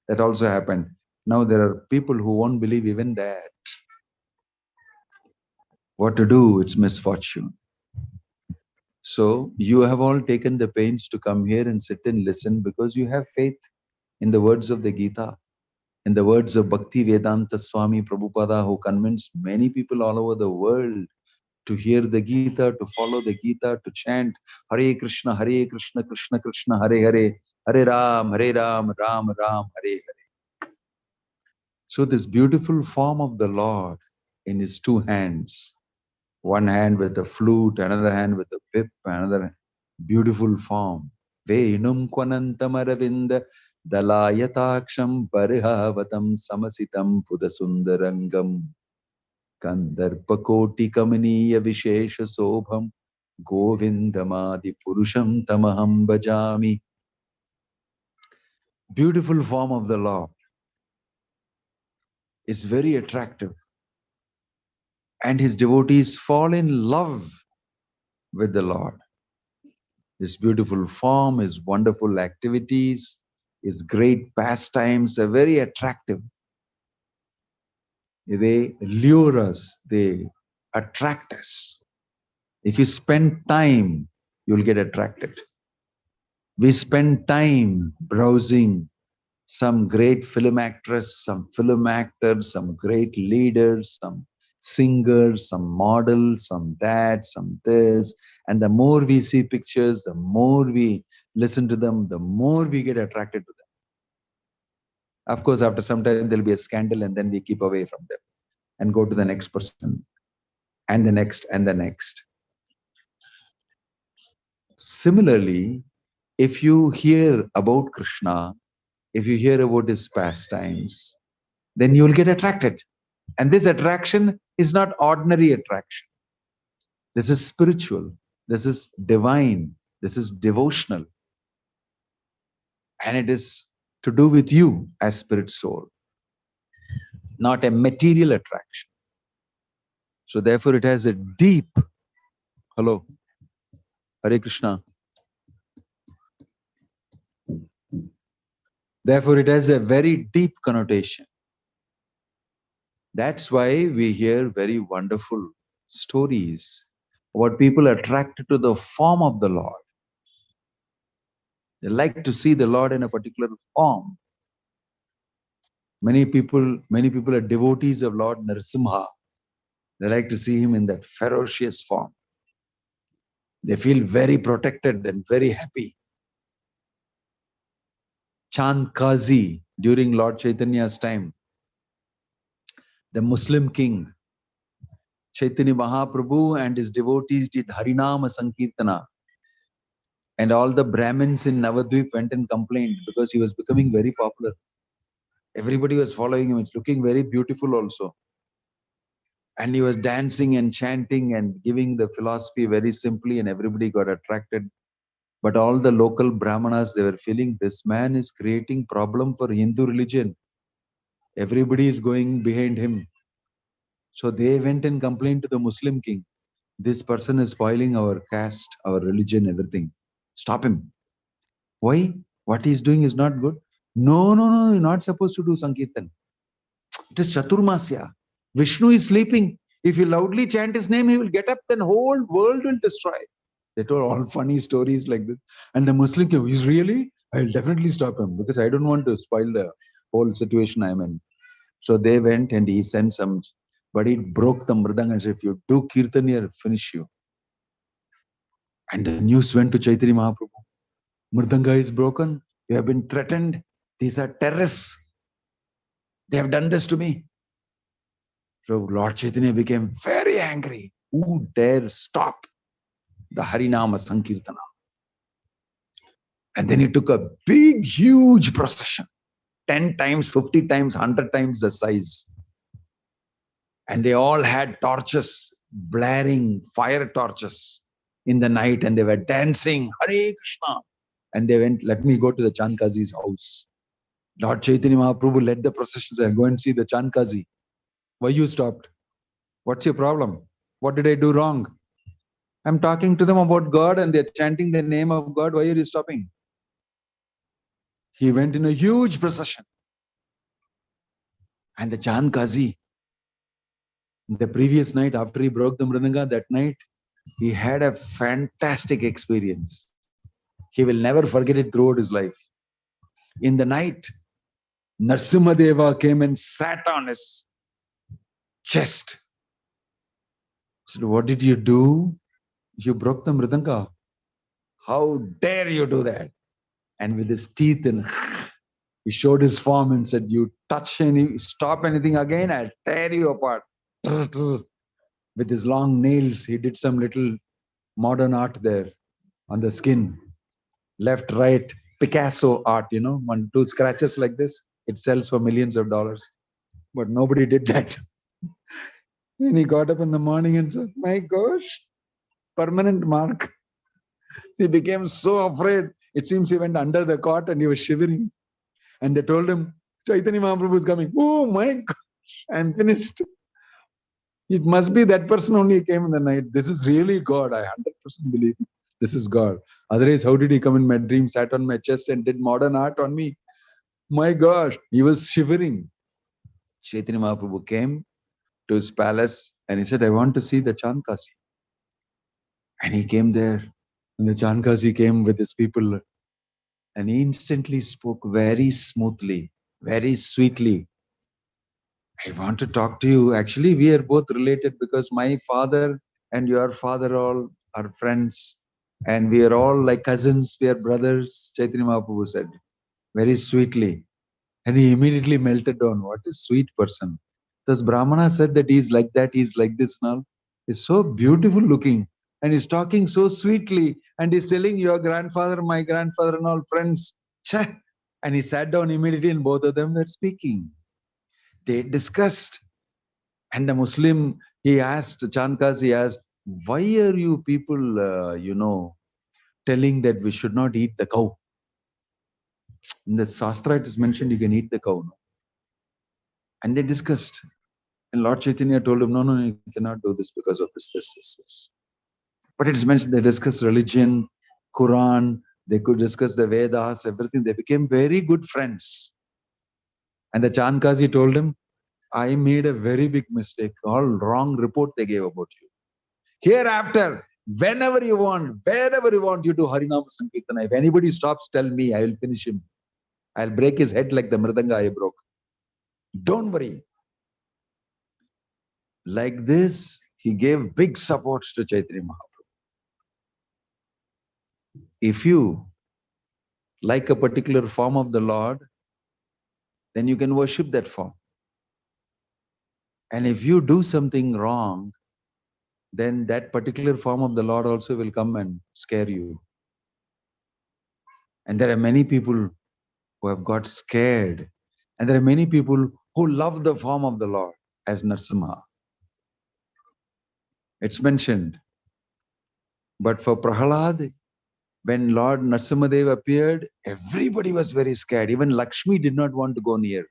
That also happened. Now there are people who won't believe even that. What to do? It's misfortune. So you have all taken the pains to come here and sit and listen because you have faith in the words of the Gita, in the words of Bhakti Vedanta Swami Prabhupada, who convinced many people all over the world to hear the Gita, to follow the Gita, to chant Hare Krishna, Krishna Krishna, Hare Hare, Hare Ram, Ram Ram, Hare Hare. So this beautiful form of the Lord in his two hands, one hand with a flute, another hand with a whip, another beautiful form. Venum Kwanantamaravinda Dalayataksham Parihavatam Samasitam Pudasundarangam Kandarpakoti Kamaniya Vishesha Sobham Govindamadi Purusham Tamaham Bhajami. Beautiful form of the Lord is very attractive. And his devotees fall in love with the Lord. His beautiful form, his wonderful activities, his great pastimes are very attractive. They lure us, they attract us. If you spend time, you'll get attracted. We spend time browsing some great film actress, some film actors, some great leaders, some singers, some models, some that, some this. And the more we see pictures, the more we listen to them, the more we get attracted to them. Of course, after some time, there'll be a scandal and then we keep away from them and go to the next person and the next and the next. Similarly, if you hear about Krishna, if you hear about his pastimes, then you will get attracted. And this attraction is not ordinary attraction. This is spiritual. This is divine. This is devotional. And it is to do with you as spirit soul, not a material attraction. So therefore it has a deep, hello, Hare Krishna. Therefore it has a very deep connotation. That's why we hear very wonderful stories about people attracted to the form of the Lord. They like to see the Lord in a particular form. Many people are devotees of Lord Narasimha. They like to see him in that ferocious form. They feel very protected and very happy. Chand Kazi, during Lord Chaitanya's time, the Muslim king, Chaitanya Mahaprabhu and his devotees did Harinama Sankirtana. And all the Brahmins in Navadvip went and complained because he was becoming very popular. Everybody was following him. It's looking very beautiful also. And he was dancing and chanting and giving the philosophy very simply, and everybody got attracted. But all the local Brahmanas, they were feeling this man is creating problem for Hindu religion. Everybody is going behind him. So they went and complained to the Muslim king. This person is spoiling our caste, our religion, everything. Stop him. Why? What he is doing is not good. No, no, no, you're not supposed to do Sankirtan. It is Chaturmasya. Vishnu is sleeping. If you loudly chant his name, he will get up, then whole world will destroy. They told all funny stories like this. And the Muslim came, he's really? I'll definitely stop him because I don't want to spoil the whole situation I'm in. So they went and he sent some, but he broke the mridanga and said, if you do kirtan here, finish you. And the news went to Chaitanya Mahaprabhu. Mridanga is broken. You have been threatened. These are terrorists. They have done this to me. So Lord Chaitanya became very angry. Who dare stop the Harinama Sankirtana? And then he took a big, huge procession. 10 times, 50 times, 100 times the size. And they all had torches, blaring fire torches in the night. And they were dancing, Hare Krishna. And they went, let me go to the Chandkazi's house. Lord Chaitanya Mahaprabhu led the procession, said, go and see the Chandkazi. Why you stopped? What's your problem? What did I do wrong? I'm talking to them about God and they're chanting the name of God. Why are you stopping? He went in a huge procession. And the Chandkazi, the previous night after he broke the mridanga, that night, he had a fantastic experience. He will never forget it throughout his life. In the night, Narsimhadeva came and sat on his chest. Said, what did you do? You broke the mridanga. How dare you do that? And with his teeth and he showed his form and said, you stop anything again, I'll tear you apart. With his long nails, he did some little modern art there on the skin. Left, right, Picasso art, 1, 2 scratches like this. It sells for millions of dollars. But nobody did that. And he got up in the morning and said, my gosh, permanent mark. He became so afraid. It seems he went under the cot and he was shivering. And they told him, Chaitanya Mahaprabhu is coming. Oh my gosh, I'm finished. It must be that person only came in the night. This is really God. I 100% believe this is God. Otherwise, how did he come in my dream, sat on my chest and did modern art on me? My gosh, he was shivering. Chaitanya Mahaprabhu came to his palace and he said, I want to see the Chandkasi. And he came there and the Chandkasi came with his people and he instantly spoke very smoothly, very sweetly. I want to talk to you. Actually, we are both related because my father and your father all are friends and we are all like cousins, we are brothers, Chaitanya Mahaprabhu said, very sweetly. And he immediately melted down. What a sweet person. Thus Brahmana said that he's like that, he's like this now. He's so beautiful looking and he's talking so sweetly and he's telling your grandfather, my grandfather and all friends. Chah! And he sat down immediately and both of them were speaking. They discussed. And the Muslim, he asked, Chandkas, he asked, why are you people, telling that we should not eat the cow? In the Shastra, it is mentioned you can eat the cow. No? And they discussed. And Lord Chaitanya told him, no, no, you cannot do this because of this. But it's mentioned they discussed religion, Quran, they could discuss the Vedas, everything. They became very good friends. And the Chandkazi told him, I made a very big mistake. All wrong report they gave about you. Hereafter, whenever you want, wherever you want, you do Harinama Sankirtana. If anybody stops, tell me, I will finish him. I'll break his head like the mridanga I broke. Don't worry. Like this, he gave big support to Chaitanya Mahaprabhu. If you like a particular form of the Lord, then you can worship that form. And if you do something wrong, then that particular form of the Lord also will come and scare you. And there are many people who have got scared. And there are many people who love the form of the Lord as Narsimha. It's mentioned. But for Prahalad, when Lord Narsimhadev appeared, everybody was very scared. Even Lakshmi did not want to go near.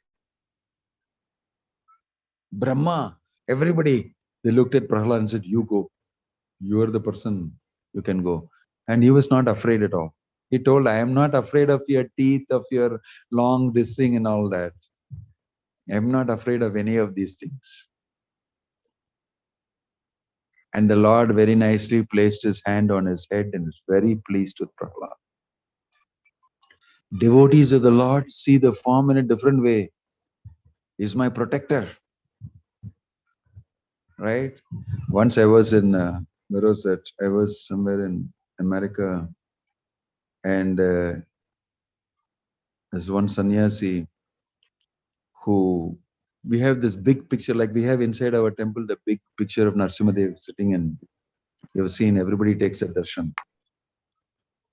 Brahma, everybody, they looked at Prahalad and said, you go. You are the person, you can go. And he was not afraid at all. He told, I am not afraid of your teeth, of your long this thing and all that. I am not afraid of any of these things. And the Lord very nicely placed his hand on his head and is very pleased with Prahlad. Devotees of the Lord see the form in a different way. He's my protector, right? Once I was in, where was that? I was somewhere in America, and there's one sannyasi who, we have this big picture, like we have inside our temple, the big picture of Narasimhadev sitting, and you have seen everybody takes a darshan.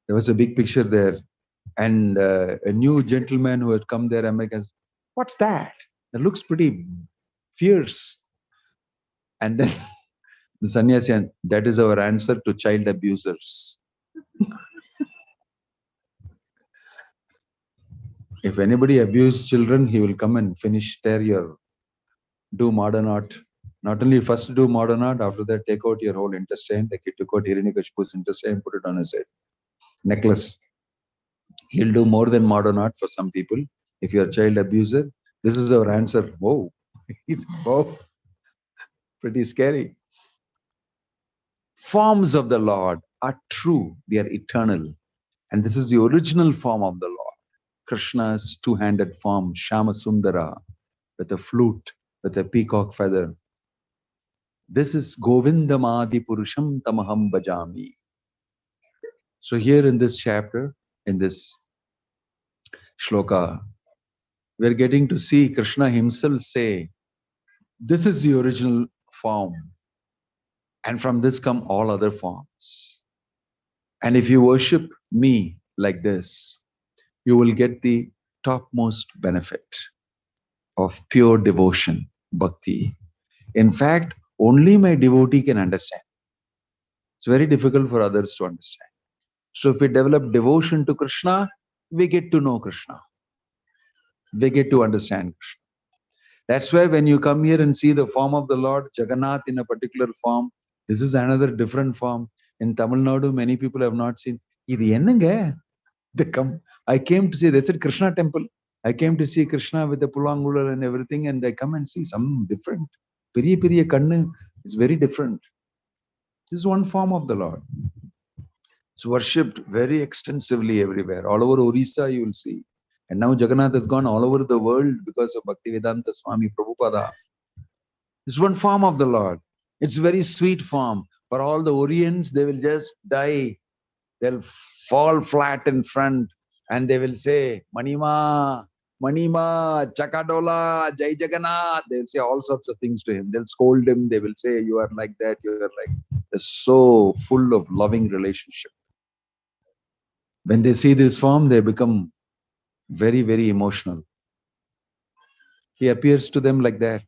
There was a big picture there, and a new gentleman who had come there, Americans, what's that? It looks pretty fierce. And then the sannyasi, and that is our answer to child abusers. If anybody abuse children, he will come and tear your, do modern art. Not only first do modern art, after that take out your whole intestine, like he took out Hiranyakashipu's intestine, put it on his head. Necklace. He'll do more than modern art for some people. If you're a child abuser, this is our answer. Whoa. It's whoa. Pretty scary. Forms of the Lord are true, they are eternal. And this is the original form of the Lord. Krishna's two-handed form, Shama Sundara, with a flute, with a peacock feather. This is Govindamadi Purusham Tamaham Bhajami. So here in this chapter, in this shloka, we're getting to see Krishna himself say, this is the original form. And from this come all other forms. And if you worship me like this, you will get the topmost benefit of pure devotion, bhakti. In fact, only my devotee can understand. It's very difficult for others to understand. So if we develop devotion to Krishna, we get to know Krishna. We get to understand Krishna. That's why when you come here and see the form of the Lord, Jagannath in a particular form, this is another different form. In Tamil Nadu, many people have not seen. Idu ennanga? They come. I came to see, they said Krishna temple. I came to see Krishna with the Pulangular and everything, and I come and see some different. Periya Periya Kannu is very different. This is one form of the Lord. It's worshipped very extensively everywhere. All over Orissa, you will see. And now Jagannath has gone all over the world because of Bhaktivedanta Swami Prabhupada. It's one form of the Lord. It's a very sweet form. For all the Orients, they will just die. They'll fall flat in front and they will say, Manima, Manima, Chakadola, Jai Jagannath. They'll say all sorts of things to him. They'll scold him. They will say, you are like that, you are like. They're so full of loving relationship. When they see this form, they become very, very emotional. He appears to them like that.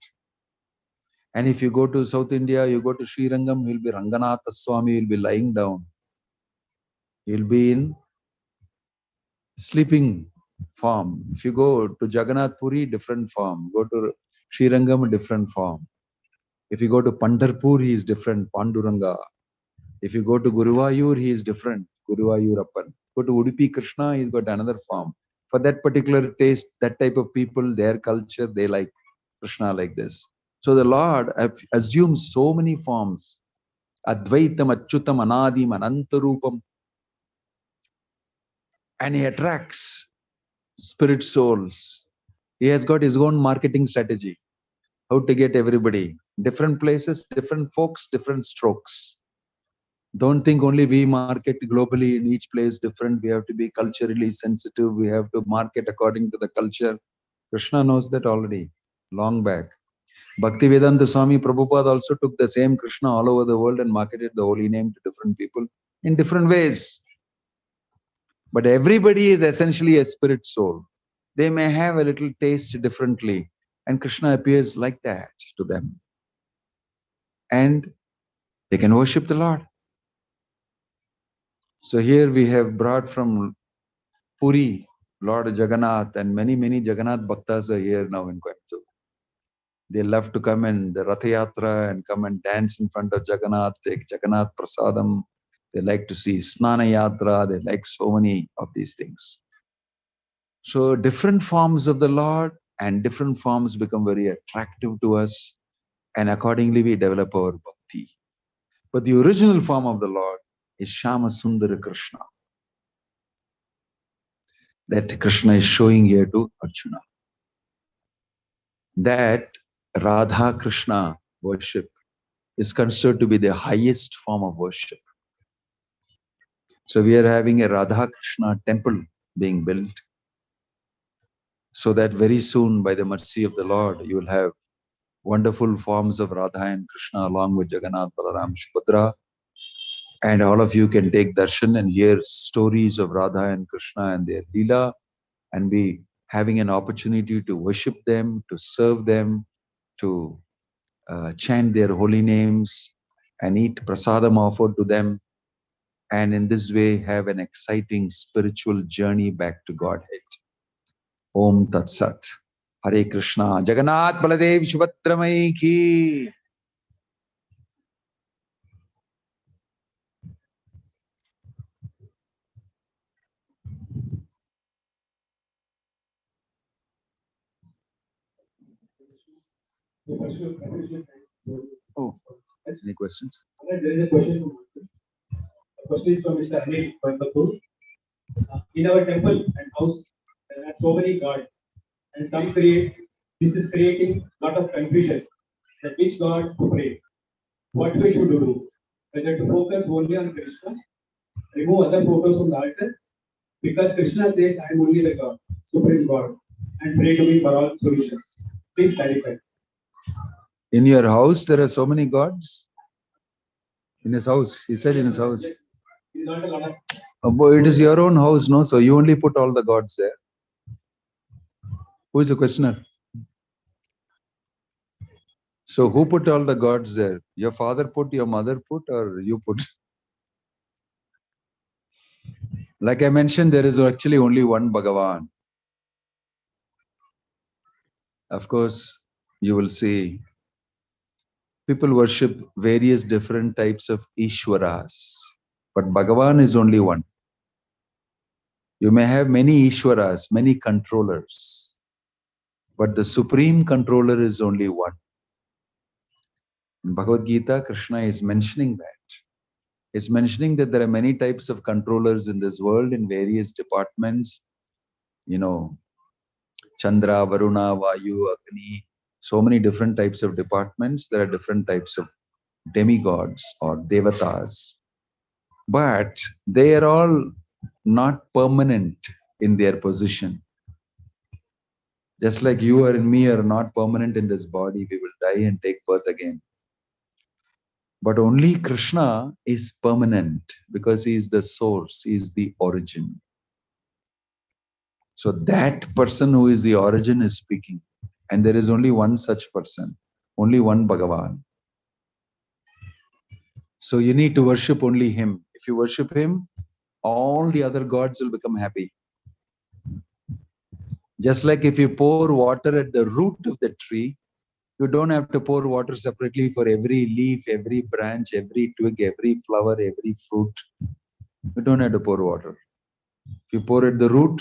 And if you go to South India, you go to Sri Rangam, he'll be Ranganatha Swami, he'll be lying down. He'll be in sleeping form. If you go to Jagannath Puri, different form. Go to Sri Rangam, different form. If you go to Pandharpur, he is different, Panduranga. If you go to Guruvayur, he is different, Guruvayurappan. Go to Udupi Krishna, he's got another form. For that particular taste, that type of people, their culture, they like Krishna like this. So the Lord assumes so many forms. Advaitam, Achyutam, Anadim, Anantarupam. And he attracts spirit souls. He has got his own marketing strategy. How to get everybody. Different places, different folks, different strokes. Don't think only we market globally in each place different. We have to be culturally sensitive. We have to market according to the culture. Krishna knows that already, long back. Bhaktivedanta Swami Prabhupada also took the same Krishna all over the world and marketed the holy name to different people in different ways. But everybody is essentially a spirit soul. They may have a little taste differently. And Krishna appears like that to them. And they can worship the Lord. So here we have brought from Puri, Lord Jagannath, and many, many Jagannath Bhaktas are here now in Coimbatore. They love to come in the Ratha Yatra and come and dance in front of Jagannath, take Jagannath Prasadam. They like to see Snana Yatra. They like so many of these things. So different forms of the Lord and different forms become very attractive to us, and accordingly we develop our bhakti. But the original form of the Lord is Shama Sundara Krishna. That Krishna is showing here to Arjuna. That Radha Krishna worship is considered to be the highest form of worship. So we are having a Radha Krishna temple being built, so that very soon, by the mercy of the Lord, you will have wonderful forms of Radha and Krishna along with Jagannath, Balaram, Subhadra, and all of you can take darshan and hear stories of Radha and Krishna and their Leela, and be having an opportunity to worship them, to serve them, to chant their holy names and eat prasadam offered to them, and in this way have an exciting spiritual journey back to Godhead. Om Tat Sat. Hare Krishna. Jagannath Baladev Subhadramai ki. Oh, any questions? There is a question. The question is from Mr. Anil Coimbatore. In our temple and house, there are so many gods, and this is creating a lot of confusion. That which God to pray? What we should do? Whether to focus only on Krishna, remove other focus from the altar, because Krishna says, I am only the God, Supreme God, and pray to me for all solutions. Please clarify. In your house, there are so many gods? In his house, he said in his house. It is your own house, no? So you only put all the gods there. Who is the questioner? So who put all the gods there? Your father put, your mother put, or you put? Like I mentioned, there is actually only one Bhagavan. Of course, you will see people worship various different types of Ishwaras, but Bhagavan is only one. You may have many Ishwaras, many controllers, but the supreme controller is only one. In Bhagavad Gita, Krishna is mentioning that. He's mentioning that there are many types of controllers in this world in various departments. You know, Chandra, Varuna, Vayu, Agni, so many different types of departments. There are different types of demigods or devatas. But they are all not permanent in their position. Just like you and me are not permanent in this body, we will die and take birth again. But only Krishna is permanent because he is the source, he is the origin. So that person who is the origin is speaking. And there is only one such person, only one Bhagavan. So you need to worship only him. If you worship him, all the other gods will become happy. Just like if you pour water at the root of the tree, you don't have to pour water separately for every leaf, every branch, every twig, every flower, every fruit. You don't have to pour water. If you pour at the root,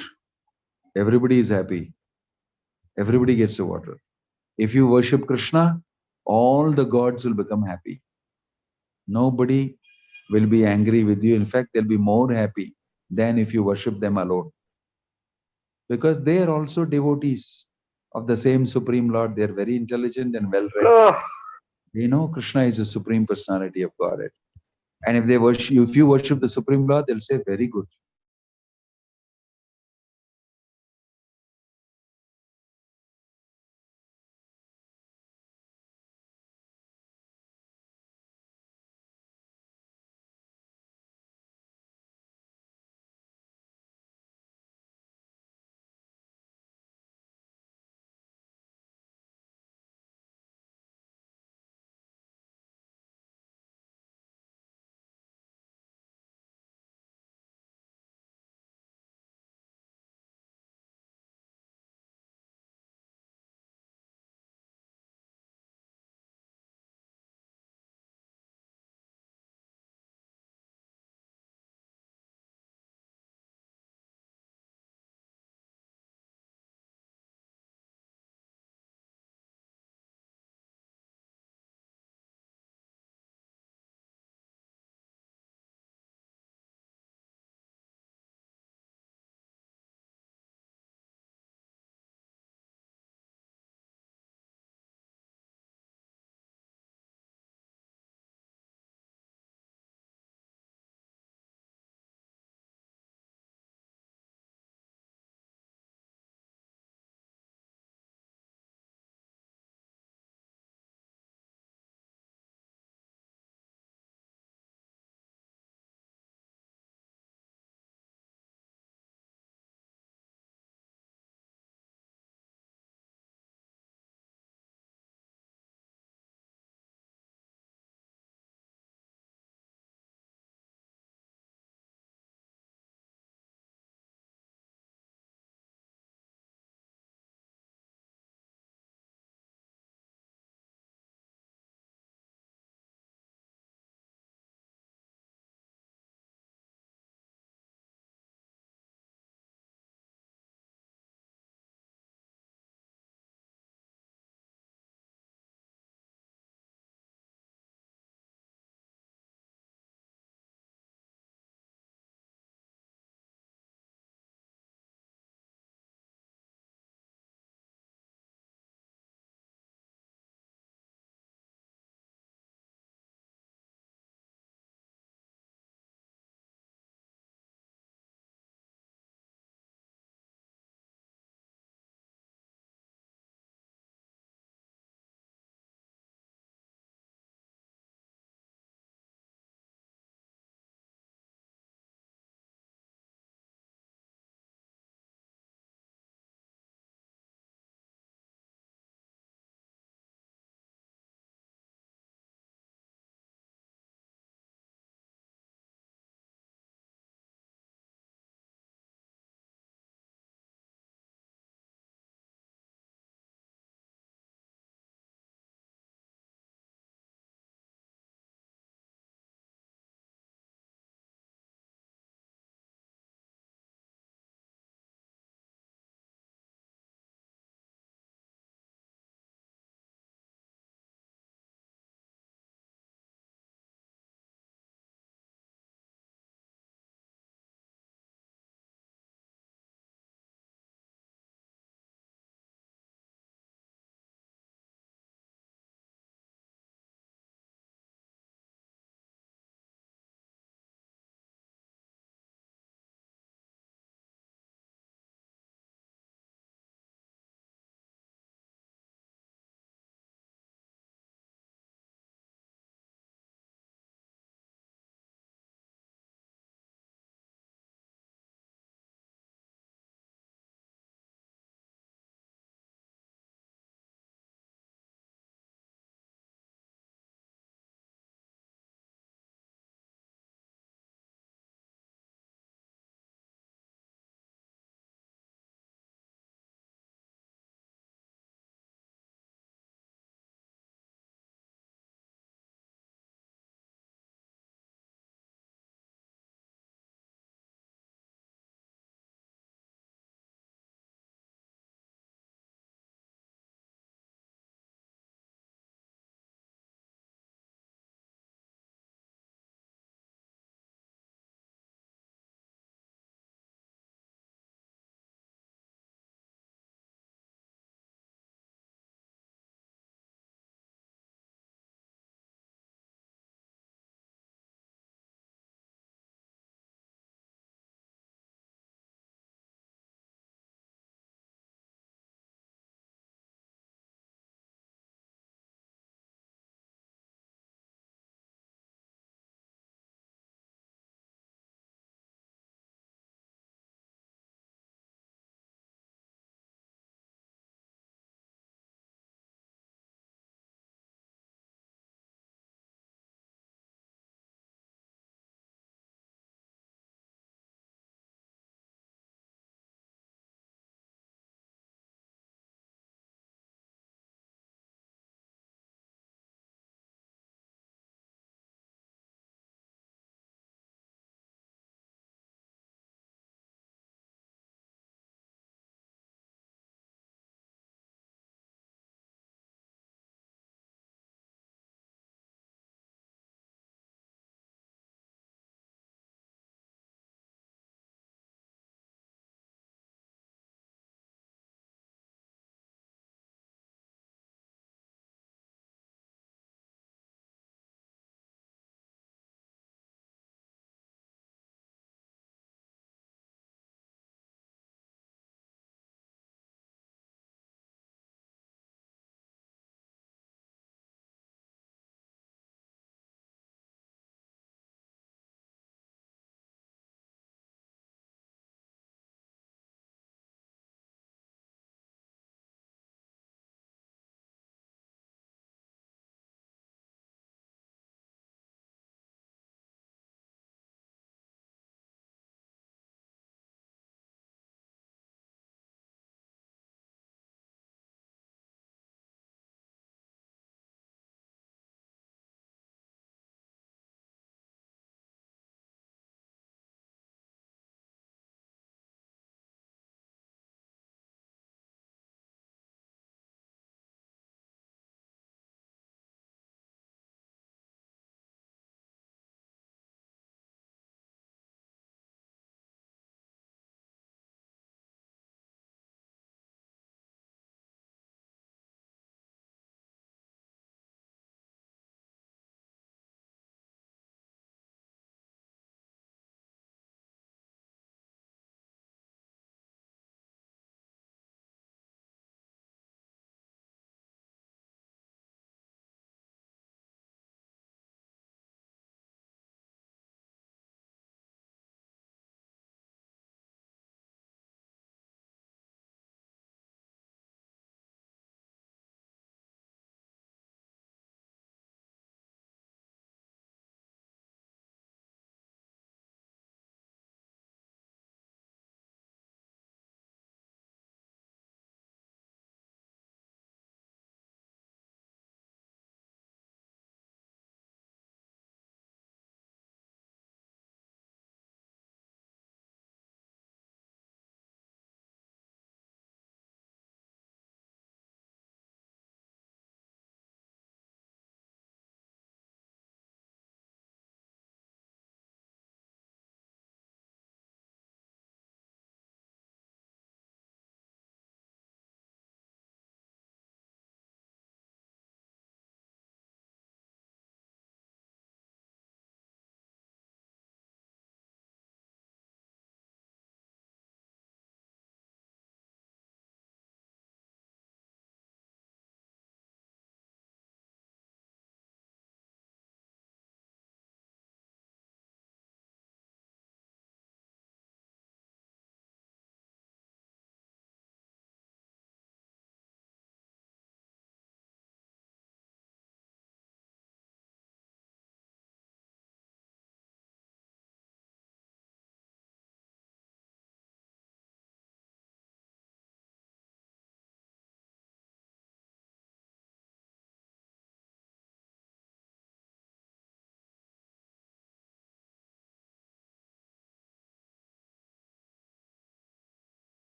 everybody is happy. Everybody gets the water. If you worship Krishna, all the gods will become happy. Nobody will be angry with you. In fact, they'll be more happy than if you worship them alone. Because they are also devotees of the same Supreme Lord. They are very intelligent and well-read. They know Krishna is the Supreme Personality of Godhead. And if you worship the Supreme Lord, they'll say, very good.